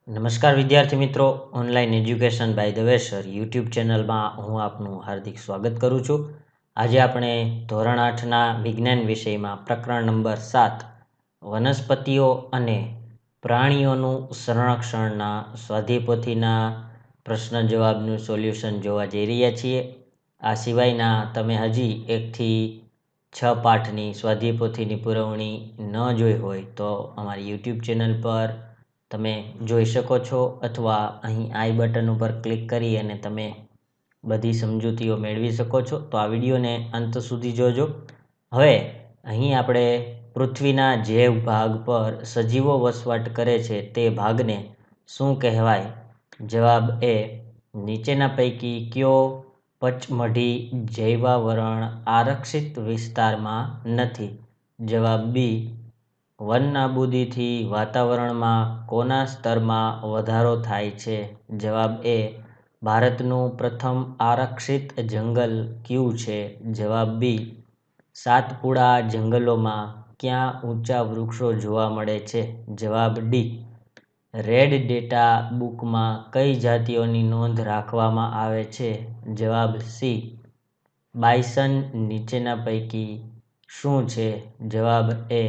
નમસ્કાર વિદ્યાર્થી મિત્રો, online education by the way sir YouTube ચેનલમાં હું આપનું હાર્દિક સ્વાગત કરું છું. આજે આપણે ધોરણ 8ના વિજ્ઞાન વિષયમાં પ્રકરણ નંબર 7 વનસ્પતિઓ અને પ્રાણીઓનું સંરક્ષણના સ્વાધ્યાયપોથીના પ્રશ્ન જવાબનું સોલ્યુશન જોવા જઈ રહ્યા છીએ. આ સિવાયના તમે હજી 1 થી 6 પાઠની સ્વાધ્યાયપોથીની પુરવણી ન જોઈ હોય તો અમારી યુટ્યુબ ચેનલ પર તમે જોઈ શકો છો, અથવા અહીં આઈ બટન ઉપર ક્લિક કરી અને તમે બધી સમજૂતીઓ મેળવી શકો છો. તો આ વિડીયોને અંત સુધી જોજો. હવે અહીં આપણે પૃથ્વીના જે ભાગ પર સજીવો વસવાટ કરે છે તે ભાગને શું કહેવાય? જવાબ એ, નીચેના પૈકી કયો પચમઢી જૈવાવરણ આરક્ષિત વિસ્તારમાં નથી? જવાબ બી, વન નાબૂદીથી વાતાવરણમાં કોના સ્તરમાં વધારો થાય છે? જવાબ એ, ભારતનું પ્રથમ આરક્ષિત જંગલ કયું છે? જવાબ બી, સાતપુડા જંગલોમાં ક્યાં ઊંચા વૃક્ષો જોવા મળે છે? જવાબ ડી, રેડ ડેટા બુકમાં કઈ જાતિઓની નોંધ રાખવામાં આવે છે? જવાબ સી, બાયસન નીચેના પૈકી શું છે? જવાબ એ,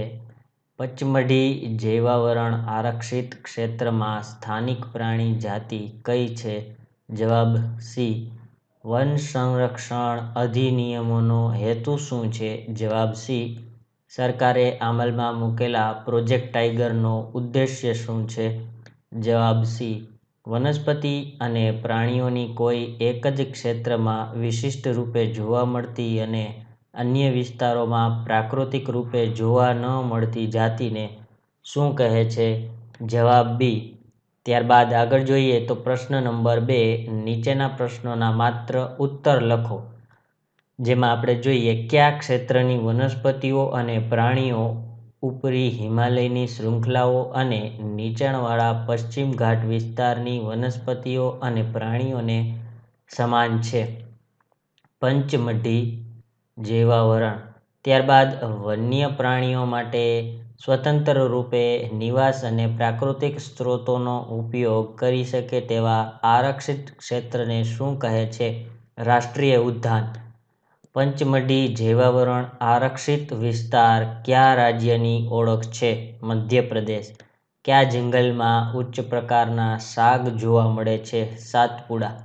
પચમઢી જૈવાવરણ આરક્ષિત ક્ષેત્રમાં સ્થાનિક પ્રાણી જાતિ કઈ છે? જવાબ સી, વન સંરક્ષણ અધિનિયમોનો હેતુ શું છે? જવાબ સી, સરકારે અમલમાં મૂકેલા પ્રોજેક્ટ ટાઈગરનો ઉદ્દેશ્ય શું છે? જવાબ સી, વનસ્પતિ અને પ્રાણીઓની કોઈ એક જ ક્ષેત્રમાં વિશિષ્ટ રૂપે જોવા મળતી અને અન્ય વિસ્તારોમાં પ્રાકૃતિક રૂપે જોવા ન મળતી જાતિને શું કહે છે? જવાબ બી. ત્યારબાદ આગળ જોઈએ તો પ્રશ્ન નંબર 2, નીચેના પ્રશ્નોના માત્ર ઉત્તર લખો. જેમાં આપણે જોઈએ, કયા ક્ષેત્રની વનસ્પતિઓ અને પ્રાણીઓ ઉપરી હિમાલયની શૃંખલાઓ અને નીચાણવાળા પશ્ચિમ ઘાટ વિસ્તારની વનસ્પતિઓ અને પ્રાણીઓને સમાન છે? પંચમઢી જૈવાવરણ. ત્યારબાદ વન્ય પ્રાણીઓ માટે સ્વતંત્ર રૂપે નિવાસ અને પ્રાકૃતિક સ્ત્રોતોનો ઉપયોગ કરી શકે તેવા આરક્ષિત ક્ષેત્રને શું કહે છે? રાષ્ટ્રીય ઉદ્યાન. પંચમઢી જૈવાવરણ આરક્ષિત વિસ્તાર કયા રાજ્યની ઓળખ છે? મધ્યપ્રદેશ. કયા જંગલમાં ઉચ્ચ પ્રકારના સાગ જોવા મળે છે? સાતપુડા.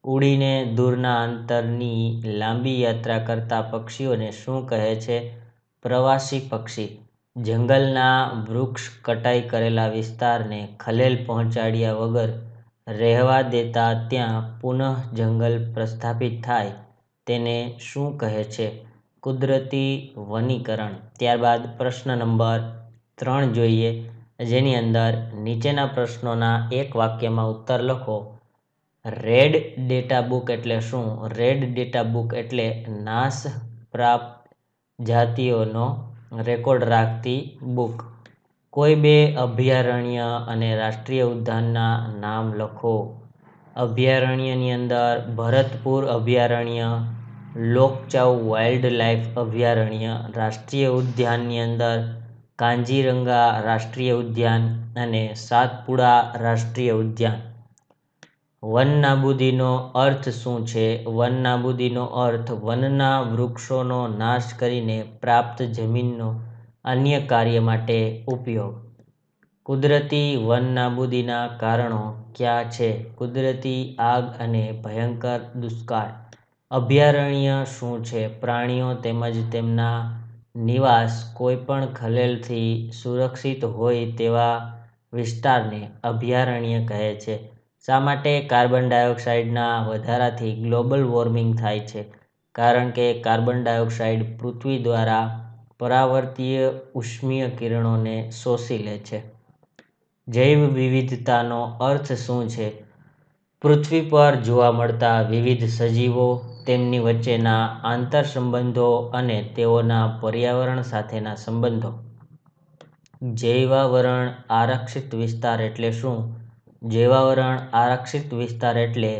ઉડીને દૂરના અંતરની લાંબી યાત્રા કરતા પક્ષીઓને શું કહે છે? પ્રવાસી પક્ષી. જંગલના વૃક્ષ કટાઈ કરેલા વિસ્તારને ખલેલ પહોંચાડ્યા વગર રહેવા દેતા ત્યાં પુનઃ જંગલ પ્રસ્થાપિત થાય તેને શું કહે છે? કુદરતી વનીકરણ. ત્યારબાદ પ્રશ્ન નંબર 3 જોઈએ, જેની અંદર નીચેના પ્રશ્નોના એક વાક્યમાં ઉત્તર લખો. રેડ ડેટા બુક એટલે શું? રેડ ડેટા બુક એટલે નાશ પ્રાપ્ત જાતિઓનો રેકોર્ડ રાખતી બુક. કોઈ બે અભયારણ્ય અને રાષ્ટ્રીય ઉદ્યાનના નામ લખો. અભયારણ્યની અંદર ભરતપુર અભયારણ્ય, લોકચાવ વાઇલ્ડલાઇફ અભયારણ્ય. રાષ્ટ્રીય ઉદ્યાનની અંદર કાંજીરંગા રાષ્ટ્રીય ઉદ્યાન અને સાતપુડા રાષ્ટ્રીય ઉદ્યાન. વન નાબૂદીનો અર્થ શું છે? વન નાબૂદીનો અર્થ વનના વૃક્ષોનો નાશ કરીને પ્રાપ્ત જમીનનો અન્ય કાર્ય માટે ઉપયોગ. કુદરતી વન નાબૂદીના કારણો કયા છે? કુદરતી આગ અને ભયંકર દુષ્કાળ. અભયારણ્ય શું છે? પ્રાણીઓ તેમજ તેમના નિવાસ કોઈપણ ખલેલથી સુરક્ષિત હોય તેવા વિસ્તારને અભયારણ્ય કહે છે. શા માટે કાર્બન ડાયોક્સાઇડના વધારાથી ગ્લોબલ વોર્મિંગ થાય છે? કારણ કે કાર્બન ડાયોક્સાઇડ પૃથ્વી દ્વારા પરાવર્તીય ઉષ્મીય કિરણોને શોષી લે છે. જૈવ વિવિધતાનો અર્થ શું છે? પૃથ્વી પર જોવા મળતા વિવિધ સજીવો, તેમની વચ્ચેના આંતરસંબંધો અને તેઓના પર્યાવરણ સાથેના સંબંધો. જૈવાવરણ આરક્ષિત વિસ્તાર એટલે શું? જૈવાવરણ આરક્ષિત વિસ્તાર એટલે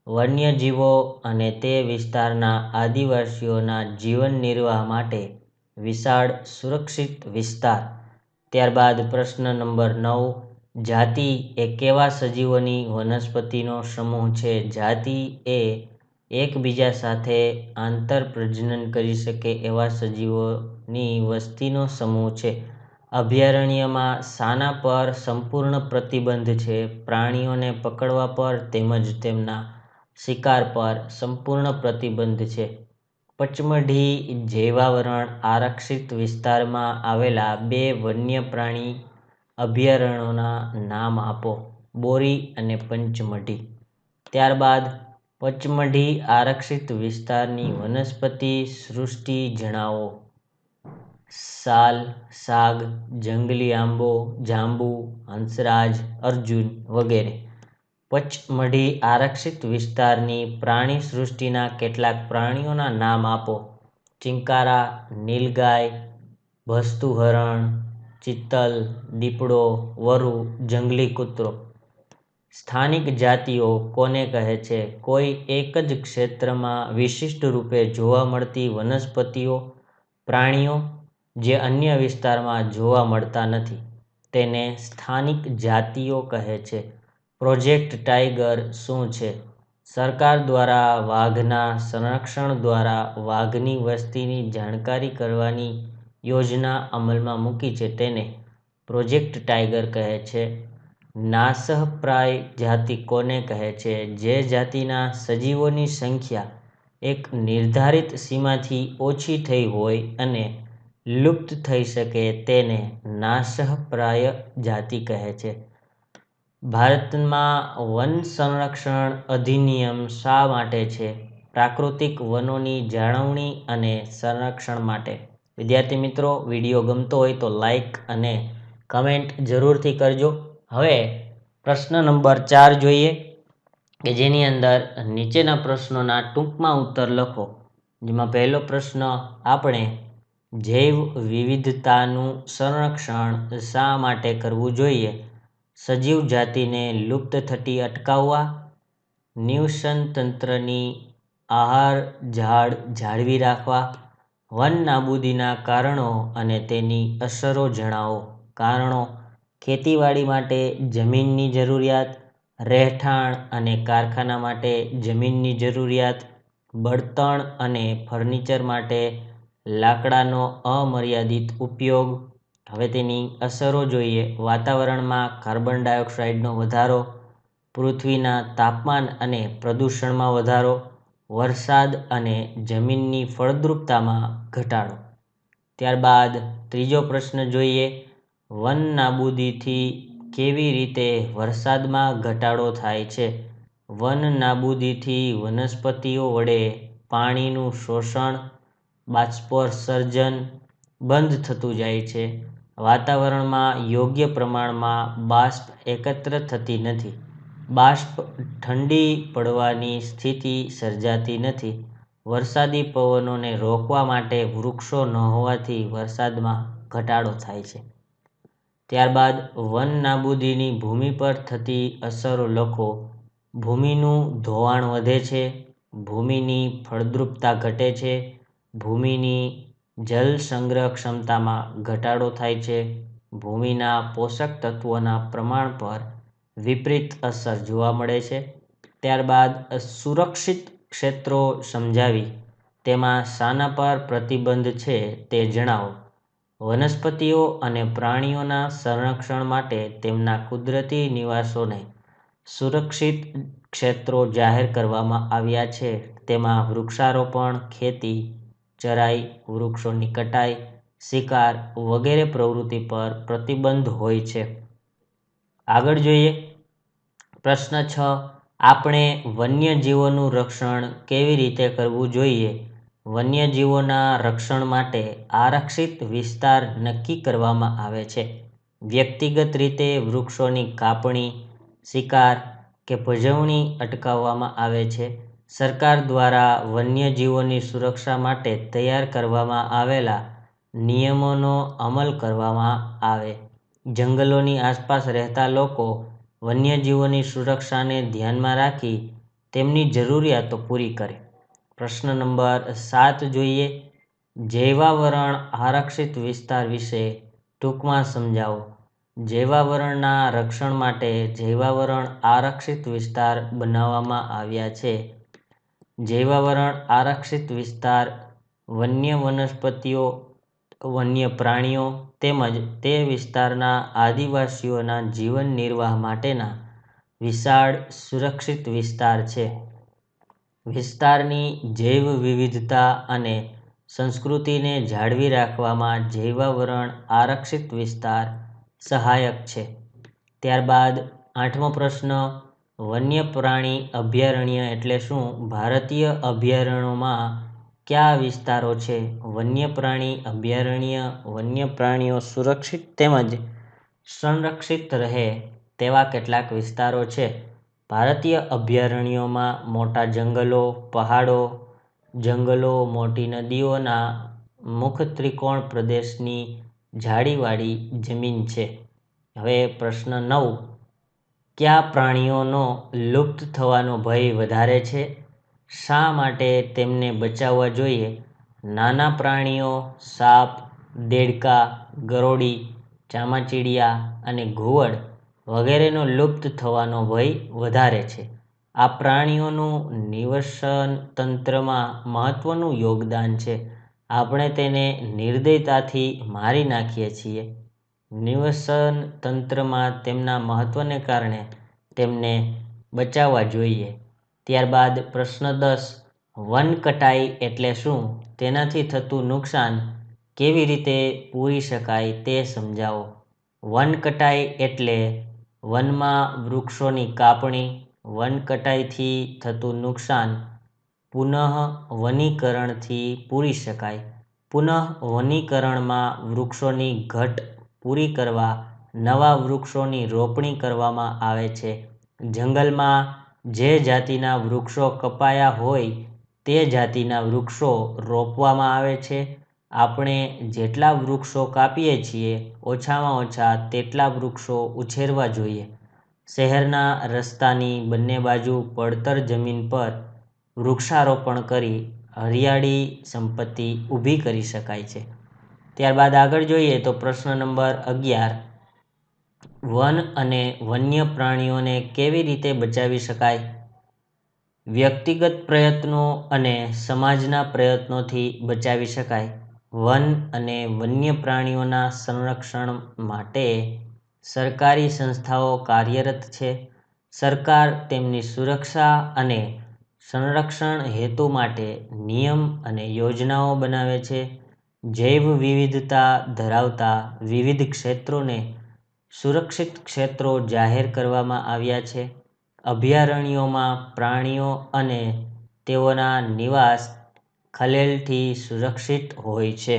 વન્યજીવો અને તે વિસ્તારના આદિવાસીઓના જીવન નિર્વાહ માટે વિશાળ સુરક્ષિત વિસ્તાર. ત્યારબાદ પ્રશ્ન નંબર 9, જાતિ એ કેવા સજીવોની વનસ્પતિનો સમૂહ છે? જાતિ એ એકબીજા સાથે આંતરપ્રજનન કરી શકે એવા સજીવોની વસ્તીનો સમૂહ છે. અભયારણ્યમાં શાના પર સંપૂર્ણ પ્રતિબંધ છે? પ્રાણીઓને પકડવા પર તેમજ તેમના શિકાર પર સંપૂર્ણ પ્રતિબંધ છે. પચમઢી જૈવાવરણ આરક્ષિત વિસ્તારમાં આવેલા 2 વન્ય પ્રાણી અભયારણ્યોના નામ આપો. બોરી અને પંચમઢી. ત્યારબાદ પચમઢી આરક્ષિત વિસ્તારની વનસ્પતિ સૃષ્ટિ જણાવો. સાલ, સાગ, જંગલી આંબો, જાંબુ, હંસરાજ, અર્જુન વગેરે. પચમઢી આરક્ષિત વિસ્તારની પ્રાણી સૃષ્ટિના કેટલાક પ્રાણીઓના નામ આપો. ચિંકારા, નીલગાય, ભસ્તુ હરણ, ચિત્તલ, દીપડો, વરુ, જંગલી કૂતરો. સ્થાનિક જાતિઓ કોને કહે છે? કોઈ એક જ ક્ષેત્રમાં વિશિષ્ટ રૂપે જોવા મળતી વનસ્પતિઓ, પ્રાણીઓ જે અન્ય વિસ્તારમાં જોવા મળતા નથી તેને સ્થાનિક જાતિઓ કહે છે. પ્રોજેક્ટ ટાઈગર શું છે? સરકાર દ્વારા વાઘના સંરક્ષણ દ્વારા વાઘની વસ્તીની જાણકારી કરવાની યોજના અમલમાં મૂકી છે તેને પ્રોજેક્ટ ટાઈગર કહે છે. નાશપ્રાય જાતિ કોને કહે છે? જે જાતિના સજીવોની સંખ્યા એક નિર્ધારિત સીમાથી ઓછી થઈ હોય અને લુપ્ત થઈ શકે તેને નાશપ્રાય જાતિ કહે છે. ભારતમાં વન સંરક્ષણ અધિનિયમ શા માટે છે? પ્રાકૃતિક વનોની જાળવણી અને સંરક્ષણ માટે. વિદ્યાર્થી મિત્રો, વિડીયો ગમતો હોય તો લાઈક અને કમેન્ટ જરૂરથી કરજો. હવે પ્રશ્ન નંબર 4 જોઈએ કે જેની અંદર નીચેના પ્રશ્નોના ટૂંકમાં ઉત્તર લખો. જેમાં પહેલો પ્રશ્ન આપણે જૈવ વિવિધતાનું સંરક્ષણ શા માટે કરવું જોઈએ? સજીવ જાતિને લુપ્ત થતી અટકાવવા, નિવસન તંત્રની આહાર ઝાડ જાળવી રાખવા, વન નાબૂદીના કારણો અને તેની અસરો જણાવો. કારણો: ખેતીવાડી માટે જમીનની જરૂરિયાત, રહેઠાણ અને કારખાના માટે જમીનની જરૂરિયાત, બળતણ અને ફર્નિચર માટે લાકડાનો અમર્યાદિત ઉપયોગ. હવે તેની અસરો જોઈએ. વાતાવરણમાં કાર્બન ડાયોક્સાઇડનો વધારો, પૃથ્વીના તાપમાન અને પ્રદૂષણમાં વધારો, વરસાદ અને જમીનની ફળદ્રુપતામાં ઘટાડો. ત્યારબાદ ત્રીજો પ્રશ્ન જોઈએ. વન નાબૂદીથી કેવી રીતે વરસાદમાં ઘટાડો થાય છે? વન નાબૂદીથી વનસ્પતિઓ વડે પાણીનું શોષણ, બાષ્પોત્સર્જન બંધ થતું જાય છે. વાતાવરણમાં યોગ્ય પ્રમાણમાં બાષ્પ એકત્ર થતી નથી. બાષ્પ ઠંડી પડવાની સ્થિતિ સર્જાતી નથી. વરસાદી પવનોને રોકવા માટે વૃક્ષો ન હોવાથી વરસાદમાં ઘટાડો થાય છે. ત્યારબાદ વન નાબૂદીની ભૂમિ પર થતી અસરો લખો. ભૂમિનું ધોવાણ વધે છે, ભૂમિની ફળદ્રુપતા ઘટે છે, ભૂમિની જલ સંગ્રહ ક્ષમતામાં ઘટાડો થાય છે, ભૂમિના પોષક તત્વોના પ્રમાણ પર વિપરીત અસર જોવા મળે છે. ત્યારબાદ સુરક્ષિત ક્ષેત્રો સમજાવી તેમાં શાના પર પ્રતિબંધ છે તે જણાવો. વનસ્પતિઓ અને પ્રાણીઓના સંરક્ષણ માટે તેમના કુદરતી નિવાસોને સુરક્ષિત ક્ષેત્રો જાહેર કરવામાં આવ્યા છે. તેમાં વૃક્ષારોપણ, ખેતી, ચરાઈ, વૃક્ષોની કટાઈ, શિકાર વગેરે પ્રવૃત્તિ પર પ્રતિબંધ હોય છે. આગળ જોઈએ. પ્રશ્ન 6. આપણે વન્યજીવોનું રક્ષણ કેવી રીતે કરવું જોઈએ? વન્યજીવોના રક્ષણ માટે આરક્ષિત વિસ્તાર નક્કી કરવામાં આવે છે. વ્યક્તિગત રીતે વૃક્ષોની કાપણી, શિકાર કે ભજવણી અટકાવવામાં આવે છે. સરકાર દ્વારા વન્યજીવોની સુરક્ષા માટે તૈયાર કરવામાં આવેલા નિયમોનો અમલ કરવામાં આવે. જંગલોની આસપાસ રહેતા લોકો વન્યજીવોની સુરક્ષાને ધ્યાનમાં રાખી તેમની જરૂરિયાતો પૂરી કરે. પ્રશ્ન નંબર 7 જોઈએ. જૈવાવરણ આરક્ષિત વિસ્તાર વિશે ટૂંકમાં સમજાવો. જૈવાવરણના રક્ષણ માટે જૈવાવરણ આરક્ષિત વિસ્તાર બનાવવામાં આવ્યા છે. જૈવાવરણ આરક્ષિત વિસ્તાર વન્ય વનસ્પતિઓ, વન્ય પ્રાણીઓ તેમજ તે વિસ્તારના આદિવાસીઓના જીવન નિર્વાહ માટેના વિશાળ સુરક્ષિત વિસ્તાર છે. વિસ્તારની જૈવ વિવિધતા અને સંસ્કૃતિને જાળવી રાખવામાં જૈવાવરણ આરક્ષિત વિસ્તાર સહાયક છે. ત્યારબાદ 8મો પ્રશ્ન, વન્ય પ્રાણી અભયારણ્ય એટલે શું? ભારતીય અભયારણ્યોમાં કયા વિસ્તારો છે? વન્ય પ્રાણી અભયારણ્ય વન્ય પ્રાણીઓ સુરક્ષિત તેમજ સંરક્ષિત રહે તેવા કેટલાક વિસ્તારો છે. ભારતીય અભયારણ્યોમાં મોટા જંગલો, પહાડો, જંગલો, મોટી નદીઓના મુખ ત્રિકોણ પ્રદેશની જાળીવાળી જમીન છે. હવે પ્રશ્ન 9, કયા પ્રાણીઓનો લુપ્ત થવાનો ભય વધારે છે? શા માટે તેમને બચાવવા જોઈએ? નાના પ્રાણીઓ, સાપ, દેડકા, ગરોળી, ચામાચીડિયા અને ઘુવડ વગેરેનો લુપ્ત થવાનો ભય વધારે છે. આ પ્રાણીઓનું નિવસન તંત્રમાં મહત્વનું યોગદાન છે. આપણે તેને નિર્દયતાથી મારી નાખીએ છીએ. નિવસન તંત્રમાં તેમના મહત્વને કારણે તેમને બચાવવા જોઈએ. ત્યારબાદ પ્રશ્ન 10, વન કટાઈ એટલે શું? તેનાથી થતું નુકસાન કેવી રીતે પૂરી શકાય તે સમજાવો. વન કટાઈ એટલે વનમાં વૃક્ષોની કાપણી. વન કટાઈથી થતું નુકસાન પુનઃવનીકરણથી પૂરી શકાય. પુનઃવનીકરણમાં વૃક્ષોની ઘટ પૂરી કરવા નવા વૃક્ષોની રોપણી કરવામાં આવે છે. જંગલમાં જે જાતિના વૃક્ષો કપાયા હોય તે જાતિના વૃક્ષો રોપવામાં આવે છે. આપણે જેટલા વૃક્ષો કાપીએ છીએ ઓછામાં ઓછા તેટલા વૃક્ષો ઉછેરવા જોઈએ. શહેરના રસ્તાની બંને બાજુ પડતર જમીન પર વૃક્ષારોપણ કરી હરિયાળી સંપત્તિ ઊભી કરી શકાય છે. ત્યારબાદ આગળ જોઈએ તો પ્રશ્ન નંબર 11, વન અને વન્ય પ્રાણીઓને કેવી રીતે બચાવી શકાય? વ્યક્તિગત પ્રયત્નો અને સમાજના પ્રયત્નોથી બચાવી શકાય. વન અને વન્ય પ્રાણીઓના સંરક્ષણ માટે સરકારી સંસ્થાઓ કાર્યરત છે. સરકાર તેમની સુરક્ષા અને સંરક્ષણ હેતુ માટે નિયમ અને યોજનાઓ બનાવે છે. જૈવ વિવિધતા ધરાવતા વિવિધ ક્ષેત્રોને સુરક્ષિત ક્ષેત્રો જાહેર કરવામાં આવ્યા છે. અભયારણ્યોમાં પ્રાણીઓ અને તેઓના નિવાસ ખલેલથી સુરક્ષિત હોય છે.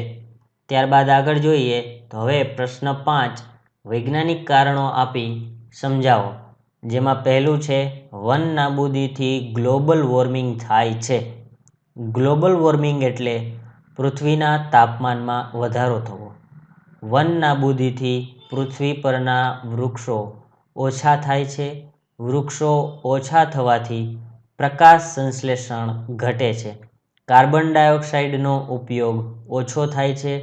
ત્યારબાદ આગળ જોઈએ તો હવે પ્રશ્ન 5, વૈજ્ઞાનિક કારણો આપી સમજાવો. જેમાં પહેલું છે, વન નાબૂદીથી ગ્લોબલ વોર્મિંગ થાય છે. ગ્લોબલ વોર્મિંગ એટલે પૃથ્વીના તાપમાનમાં વધારો થવો. વન નાબૂદીથી પૃથ્વી પરના વૃક્ષો ઓછા થાય છે. વૃક્ષો ઓછા થવાથી પ્રકાશ સંશ્લેષણ ઘટે છે. કાર્બન ડાયોક્સાઇડનો ઉપયોગ ઓછો થાય છે.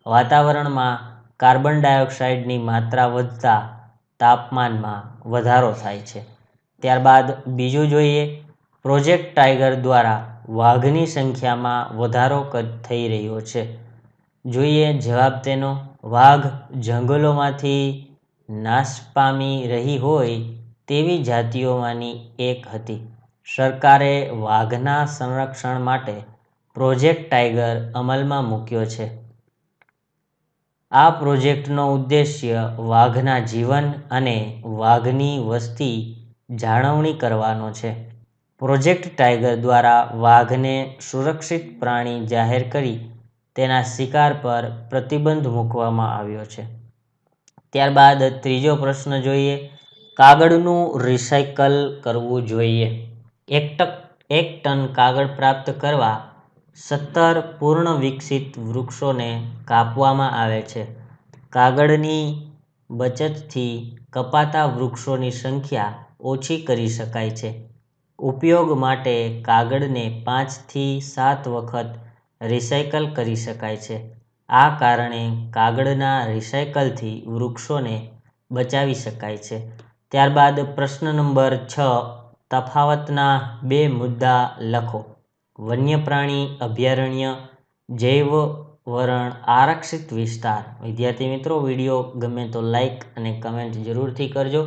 વાતાવરણમાં કાર્બન ડાયોક્સાઇડની માત્રા વધતા તાપમાનમાં વધારો થાય છે. ત્યારબાદ બીજું જોઈએ, પ્રોજેક્ટ ટાઇગર દ્વારા વાઘની સંખ્યામાં વધારો થઈ રહ્યો છે. જોઈએ જવાબ તેનો. વાઘ જંગલોમાંથી નાશ પામી રહી હોય તેવી જાતિઓમાંની એક હતી. સરકારે વાઘના સંરક્ષણ માટે પ્રોજેક્ટ ટાઇગર અમલમાં મૂક્યો છે. આ પ્રોજેક્ટનો ઉદ્દેશ્ય વાઘના જીવન અને વાઘની વસ્તી જાળવણી કરવાનો છે. પ્રોજેક્ટ ટાઇગર દ્વારા વાઘને સુરક્ષિત પ્રાણી જાહેર કરી તેના શિકાર પર પ્રતિબંધ મૂકવામાં આવ્યો છે. ત્યારબાદ ત્રીજો પ્રશ્ન જોઈએ, કાગળનું રિસાયકલ કરવું જોઈએ. 1 ટન કાગળ પ્રાપ્ત કરવા 17 પૂર્ણ વિકસિત વૃક્ષોને કાપવામાં આવે છે. કાગળની બચતથી કપાતા વૃક્ષોની સંખ્યા ઓછી કરી શકાય છે. ઉપયોગ માટે કાગળને 5 થી 7 વખત રિસાયકલ કરી શકાય છે. આ કારણે કાગળના રિસાયકલથી વૃક્ષોને બચાવી શકાય છે. ત્યારબાદ પ્રશ્ન નંબર 6, તફાવતના 2 મુદ્દા લખો. વન્ય પ્રાણી અભયારણ્ય, જૈવ વરણ આરક્ષિત વિસ્તાર. વિદ્યાર્થી મિત્રો, વિડીયો ગમે તો લાઈક અને કમેન્ટ જરૂરથી કરજો.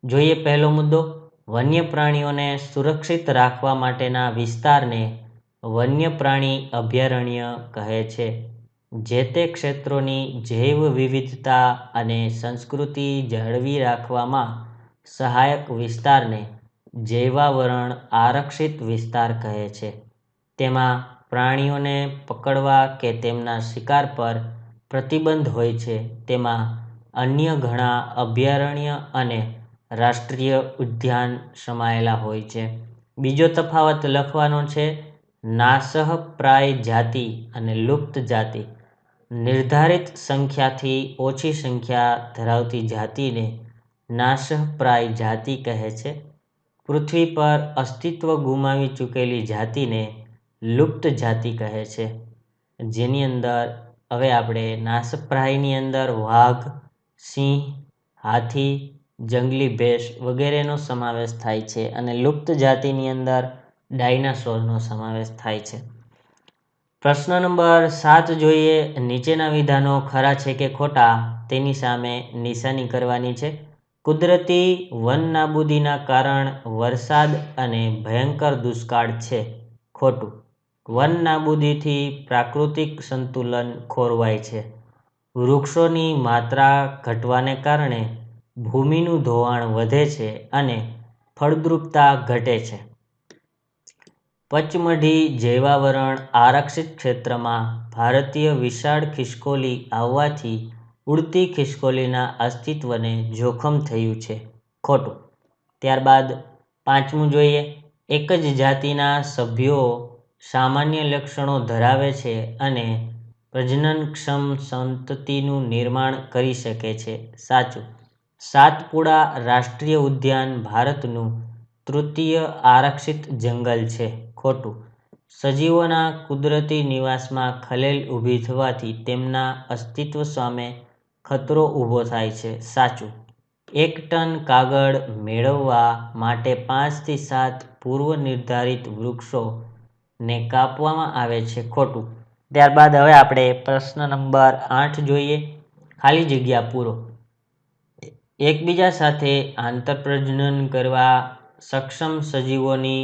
જોઈએ પહેલો મુદ્દો. વન્ય પ્રાણીઓને સુરક્ષિત રાખવા માટેના વિસ્તારને વન્ય પ્રાણી અભયારણ્ય કહે છે. જે તે ક્ષેત્રોની જૈવ વિવિધતા અને સંસ્કૃતિ જાળવી રાખવામાં સહાયક વિસ્તારને જૈવાવરણ આરક્ષિત વિસ્તાર કહે છે. તેમાં પ્રાણીઓને પકડવા કે તેમના શિકાર પર પ્રતિબંધ હોય છે. તેમાં અન્ય ઘણા અભયારણ્ય અને રાષ્ટ્રીય ઉદ્યાન સમાયેલા હોય છે. બીજો તફાવત લખવાનો છે, નાશપ્રાય જાતિ અને લુપ્ત જાતિ. નિર્ધારિત સંખ્યાથી ઓછી સંખ્યા ધરાવતી જાતિને નાશપ્રાય જાતિ કહે છે. પૃથ્વી પર અસ્તિત્વ ગુમાવી ચૂકેલી જાતિને લુપ્ત જાતિ કહે છે. જેની અંદર હવે આપણે નાશપ્રાયની અંદર વાઘ, સિંહ, હાથી, જંગલી ભેંસ વગેરેનો સમાવેશ થાય છે અને લુપ્ત જાતિની અંદર ડાયનાસોરનો સમાવેશ થાય છે. પ્રશ્ન નંબર 7 જોઈએ. નીચેના વિધાનો ખરા છે કે ખોટા તેની સામે નિશાની કરવાની છે. કુદરતી વનનાબૂદીના કારણ વરસાદ અને ભયંકર દુષ્કાળ છે. ખોટું. વનનાબૂદીથી પ્રાકૃતિક સંતુલન ખોરવાય છે. વૃક્ષોની માત્રા ઘટવાને કારણે ભૂમિનું ધોવાણ વધે છે અને ફળદ્રુપતા ઘટે છે. પચમઢી જૈવાવરણ આરક્ષિત ક્ષેત્રમાં ભારતીય વિશાળ ખિસકોલી આવવાથી ઉડતી ખિસકોલીના અસ્તિત્વને જોખમ થયું છે. ખોટું. ત્યારબાદ 5મું જોઈએ. એક જ જાતિના સભ્યો સામાન્ય લક્ષણો ધરાવે છે અને પ્રજનનક્ષમ સંતતિનું નિર્માણ કરી શકે છે. સાચું. સાતપુડા રાષ્ટ્રીય ઉદ્યાન ભારતનું તૃતીય આરક્ષિત જંગલ છે. ખોટું. સજીવોના કુદરતી નિવાસમાં ખલેલ ઊભી થવાથી તેમના અસ્તિત્વ સામે ખતરો ઊભો થાય છે. સાચું. 1 ટન કાગળ મેળવવા માટે 5 થી 7 પૂર્વ નિર્ધારિત વૃક્ષોને કાપવામાં આવે છે. ખોટું. ત્યારબાદ હવે આપણે પ્રશ્ન નંબર 8 જોઈએ. ખાલી જગ્યા પૂરો. એકબીજા સાથે આંતરપ્રજનન કરવા સક્ષમ સજીવોની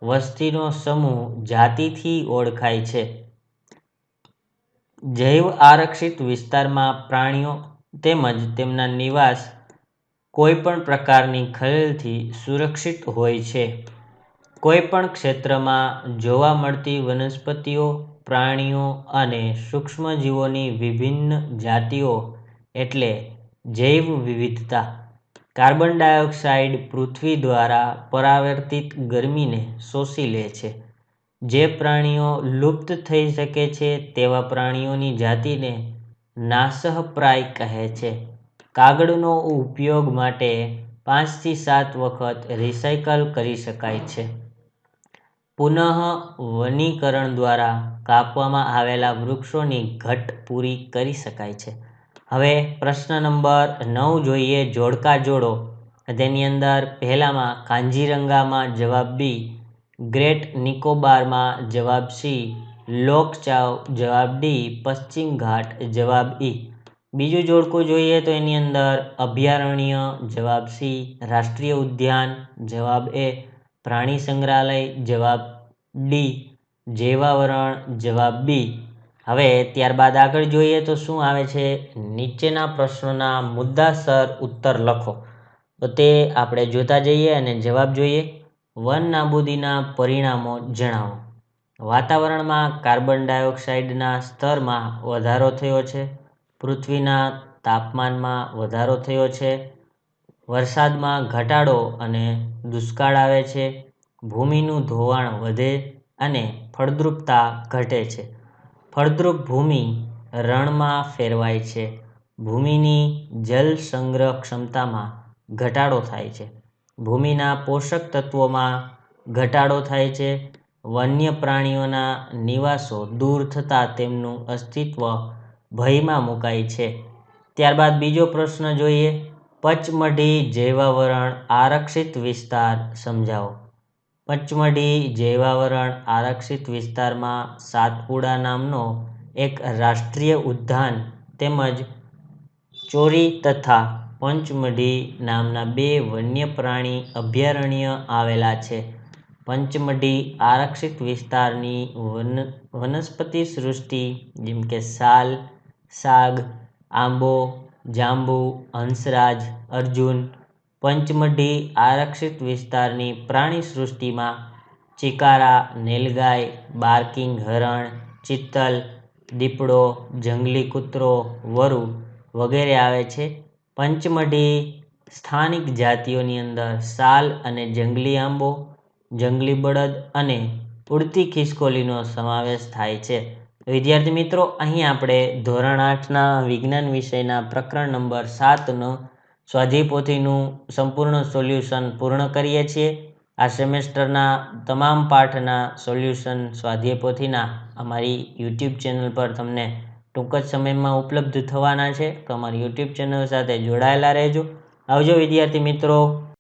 વસ્તીનો સમૂહ જાતિથી ઓળખાય છે. જૈવ આરક્ષિત વિસ્તારમાં પ્રાણીઓ તેમજ તેમના નિવાસ કોઈપણ પ્રકારની ખલેલથી સુરક્ષિત હોય છે. કોઈપણ ક્ષેત્રમાં જોવા મળતી વનસ્પતિઓ, પ્રાણીઓ અને સૂક્ષ્મજીવોની વિભિન્ન જાતિઓ એટલે જૈવ વિવિધતા. કાર્બન ડાયોક્સાઇડ પૃથ્વી દ્વારા પરાવર્તિત ગરમીને શોષી લે છે. જે પ્રાણીઓ લુપ્ત થઈ શકે છે તેવા પ્રાણીઓની જાતિને નાશપ્રાય કહે છે. કાગળનો ઉપયોગ માટે 5 થી 7 વખત રિસાયકલ કરી શકાય છે. પુનઃ વનીકરણ દ્વારા કાપવામાં આવેલા વૃક્ષોની ઘટ પૂરી કરી શકાય છે. હવે પ્રશ્ન નંબર 9 જોઈએ. જોડકા જોડો. તેની અંદર પહેલામાં કાંજીરંગામાં જવાબ બી, ગ્રેટ નિકોબારમાં જવાબ સી, લોકચાવ જવાબ ડી, પશ્ચિમ ઘાટ જવાબ ઈ. બીજું જોડકું જોઈએ તો એની અંદર અભયારણ્ય જવાબ સી, રાષ્ટ્રીય ઉદ્યાન જવાબ એ, પ્રાણી સંગ્રહાલય જવાબ ડી, જૈવાવરણ જવાબ બી. હવે ત્યારબાદ આગળ જોઈએ તો શું આવે છે, નીચેના પ્રશ્નોના મુદ્દાસર ઉત્તર લખો. તો તે આપણે જોતા જઈએ અને જવાબ જોઈએ. વન નાબૂદીના પરિણામો જણાવો. વાતાવરણમાં કાર્બન ડાયોક્સાઇડના સ્તરમાં વધારો થયો છે. પૃથ્વીના તાપમાનમાં વધારો થયો છે. વરસાદમાં ઘટાડો અને દુષ્કાળ આવે છે. ભૂમિનું ધોવાણ વધે અને ફળદ્રુપતા ઘટે છે. ફળદ્રુપ ભૂમિ રણમાં ફેરવાય છે. ભૂમિની જલ સંગ્રહ ક્ષમતામાં ઘટાડો થાય છે. ભૂમિના પોષક તત્વોમાં ઘટાડો થાય છે. વન્ય પ્રાણીઓના નિવાસો દૂર થતાં તેમનું અસ્તિત્વ ભયમાં મુકાય છે. ત્યારબાદ બીજો પ્રશ્ન જોઈએ. પચમઢી જૈવાવરણ આરક્ષિત વિસ્તાર સમજાવો. પચમઢી જૈવાવરણ આરક્ષિત વિસ્તારમાં સાતપુડા નામનો એક રાષ્ટ્રીય ઉદ્યાન તેમજ ચોરી તથા પંચમઢી નામના 2 વન્ય પ્રાણી અભયારણ્ય આવેલા છે. પંચમઢી આરક્ષિત વિસ્તારની વનસ્પતિ સૃષ્ટિ જેમ કે સાલ, સાગ, આંબો, જાંબુ, હંસરાજ, અર્જુન. પંચમઢી આરક્ષિત વિસ્તારની પ્રાણી સૃષ્ટિમાં ચિકારા, નીલગાય, બાર્કિંગ હરણ, ચિત્તલ, દીપડો, જંગલી કૂતરો, વરુ વગેરે આવે છે. પંચમઢી સ્થાનિક જાતિઓની અંદર સાલ અને જંગલી આંબો, જંગલી બળદ અને ઉડતી ખિસકોલીનો સમાવેશ થાય છે. વિદ્યાર્થી મિત્રો, અહીં આપણે ધોરણ 8ના વિજ્ઞાન વિષયના પ્રકરણ નંબર 7નો સ્વાધ્યાય પોથીનું સંપૂર્ણ સોલ્યુશન પૂર્ણ કરીએ છીએ. આ સેમેસ્ટરના તમામ પાઠના સોલ્યુશન સ્વાધ્યાય પોથીના અમારી યુટ્યુબ ચેનલ પર તમને ટૂંક જ સમયમાં ઉપલબ્ધ થવાના છે. તો અમારી યુટ્યુબ ચેનલ સાથે જોડાયેલા રહેજો. આવજો વિદ્યાર્થી મિત્રો.